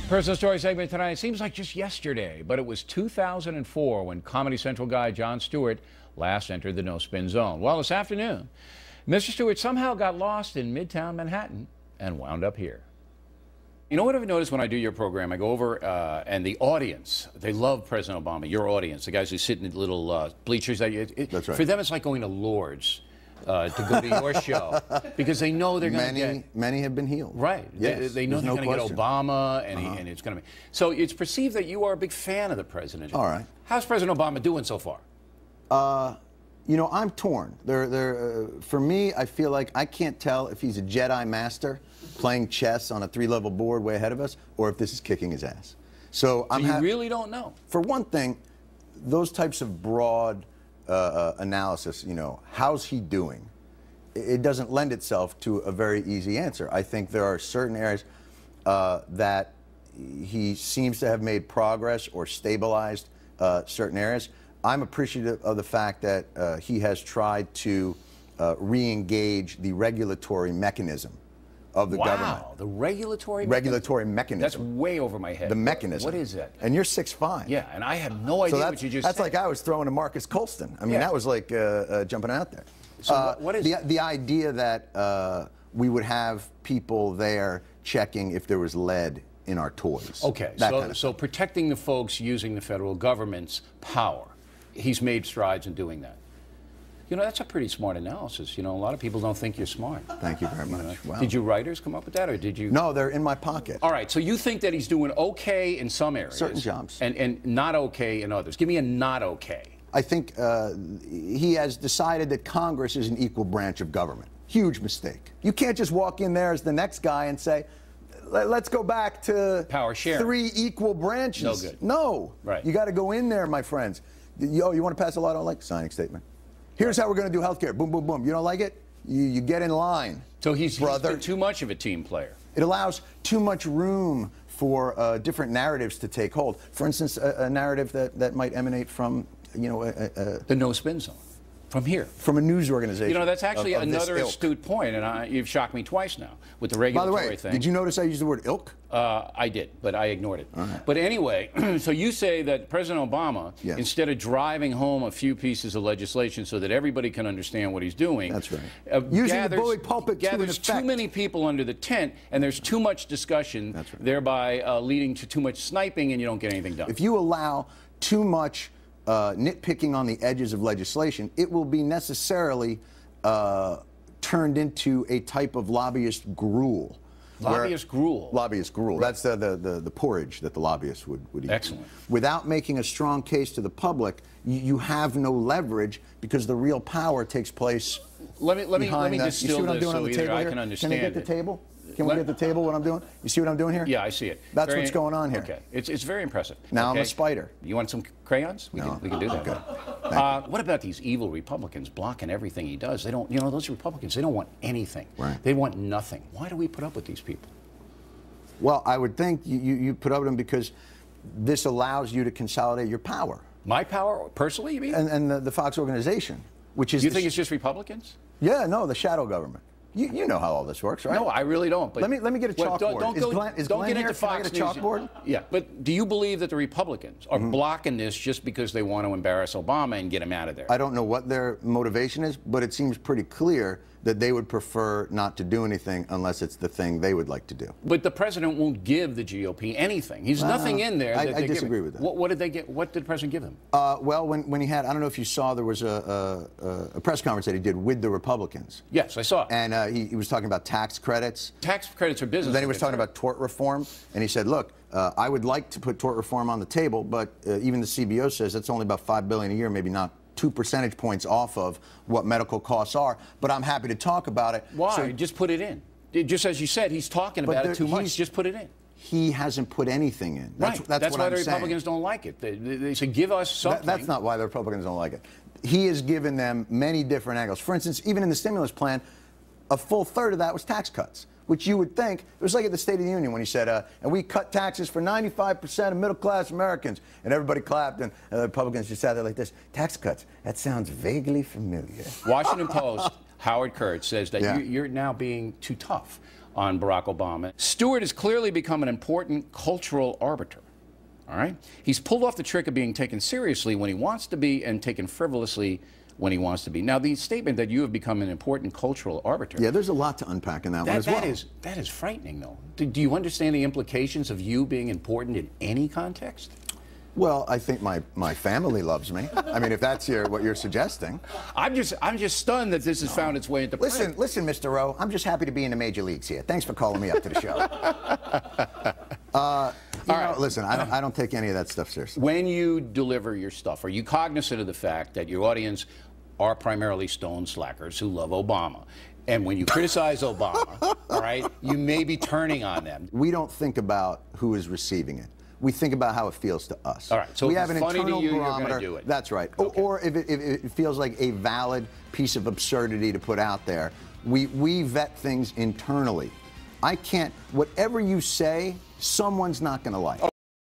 Personal Story segment tonight. It seems like just yesterday, but it was 2004 when Comedy Central guy Jon Stewart last entered the no-spin zone. Well, this afternoon, Mr. Stewart somehow got lost in Midtown Manhattan and wound up here. You know what I've noticed when I do your program? I go over and the audience, they love President Obama, your audience, the guys who sit in the little bleachers. That's right. For them, it's like going to Lourdes. To go to your show because they know they're going to get... Many have been healed. Right. Yes, they know they're going to get Obama, and, Uh-huh. and it's going to be... So it's perceived that you are a big fan of the president. All right. How's President Obama doing so far? You know, I'm torn. For me, I feel like I can't tell if he's a Jedi master playing chess on a 3-level board way ahead of us, or if this is kicking his ass. So you really don't know? For one thing, those types of broad analysis, you know, how's he doing? It doesn't lend itself to a very easy answer. I think there are certain areas that he seems to have made progress or stabilized certain areas. I'm appreciative of the fact that he has tried to re-engage the regulatory mechanism of the government. Wow, the regulatory mechanism. That's way over my head. The mechanism. What is that? And you're 6'5". Yeah, and I have no idea what you just said. That's said. like I was throwing to Marcus Colston. I mean, Yeah. that was like jumping out there. So what is the idea that we would have people there checking if there was lead in our toys? Okay, so protecting the folks using the federal government's power. He's made strides in doing that. You know, that's a pretty smart analysis. You know, a lot of people don't think you're smart. Thank you very much. Wow. Did your writers come up with that, or did you? No, they're in my pocket. All right, so you think that he's doing okay in some areas. Certain jobs. And not okay in others. Give me a not okay. I think he has decided that Congress is an equal branch of government. Huge mistake. You can't just walk in there as the next guy and say, let's go back to power sharing. 3 equal branches. No good. No. Right. You got to go in there, my friends. You want to pass a law I don't like? Signing statement. Here's how we're going to do health care. Boom, boom, boom. You don't like it? You get in line. So he's brother. been too much of a team player. It allows too much room for different narratives to take hold. For instance, a narrative that might emanate from, you know, the no-spin zone. From here. From a news organization. You know, that's actually of another astute point, and you've shocked me twice now with the regulatory thing. By the way, did you notice I used the word ilk? I did, but I ignored it. Right. But anyway, so you say that President Obama, yes, instead of driving home a few pieces of legislation so that everybody can understand what he's doing, that's right, using the bully pulpit gathers too many people under the tent, and there's too much discussion, that's right, thereby leading to too much sniping, and you don't get anything done. If you allow too much nitpicking on the edges of legislation, it will be necessarily turned into a type of lobbyist gruel. Lobbyist gruel? Lobbyist gruel. Right. That's the porridge that the lobbyists would eat. Excellent. Without making a strong case to the public, you have no leverage because the real power takes place. Let me distill you see what I'm doing this on the so table I here? can understand Can we get the table? Can we get the table, what I'm doing? You see what I'm doing here? Yeah, I see it. That's what's going on here. Okay. It's very impressive. Now okay. I'm a spider. You want some crayons? We can do that. Okay. What about these evil Republicans blocking everything he does? They don't, you know, those Republicans, they don't want anything. Right. They want nothing. Why do we put up with these people? Well, I would think you put up with them because this allows you to consolidate your power. My power, personally, you mean? And the Fox organization, which is... You think it's just Republicans? Yeah, no, the shadow government. You know how all this works, right? No, I really don't. But let me get a chalkboard. Don't get into Fox News. Can I get a chalkboard? Yeah, but do you believe that the Republicans are blocking this just because they want to embarrass Obama and get him out of there? I don't know what their motivation is, but it seems pretty clear that they would prefer not to do anything unless it's the thing they would like to do. But the president won't give the GOP anything. He's nothing in there. I disagree with that. What did they get? What did the president give him? Well, when he had, I don't know if you saw, there was a press conference that he did with the Republicans. Yes, I saw it. And he was talking about tax credits. Tax credits are business. And then he was talking about tort reform, and he said, look, I would like to put tort reform on the table, but even the CBO says that's only about $5 billion a year, maybe not 2 percentage points off of what medical costs are, but I'm happy to talk about it. Why? So, just put it in. Just as you said, he's talking about it too much. Just put it in. He hasn't put anything in. That's what why I'm the saying. Republicans don't like it. They say, give us something. That's not why the Republicans don't like it. He has given them many different angles. For instance, even in the stimulus plan, a full third of that was tax cuts, which you would think, it was like at the State of the Union when he said, and we cut taxes for 95% of middle-class Americans. And everybody clapped, and the Republicans just sat there like this. Tax cuts, that sounds vaguely familiar. Washington Post, Howard Kurtz says that you're now being too tough on Barack Obama. Stewart has clearly become an important cultural arbiter. All right? He's pulled off the trick of being taken seriously when he wants to be and taken frivolously when he wants to be. Now, the statement that you have become an important cultural arbiter. Yeah, there's a lot to unpack in that one as well. That is frightening, though. Do you understand the implications of you being important in any context? Well, I think my family loves me. I mean, if that's what you're suggesting. I'm just stunned that this has found its way into print. Listen, Mr. Rowe, I'm just happy to be in the major leagues here. Thanks for calling me up to the show. Listen, I don't take any of that stuff seriously. When you deliver your stuff, are you cognizant of the fact that your audience are primarily stone slackers who love Obama? And when you criticize Obama, all right, you may be turning on them. We don't think about who is receiving it. We think about how it feels to us. All right, so we if have it's an funny internal to you, barometer. you're going to do it. That's right. Okay. Or if it feels like a valid piece of absurdity to put out there, we vet things internally. I can't, whatever you say, someone's not going to like.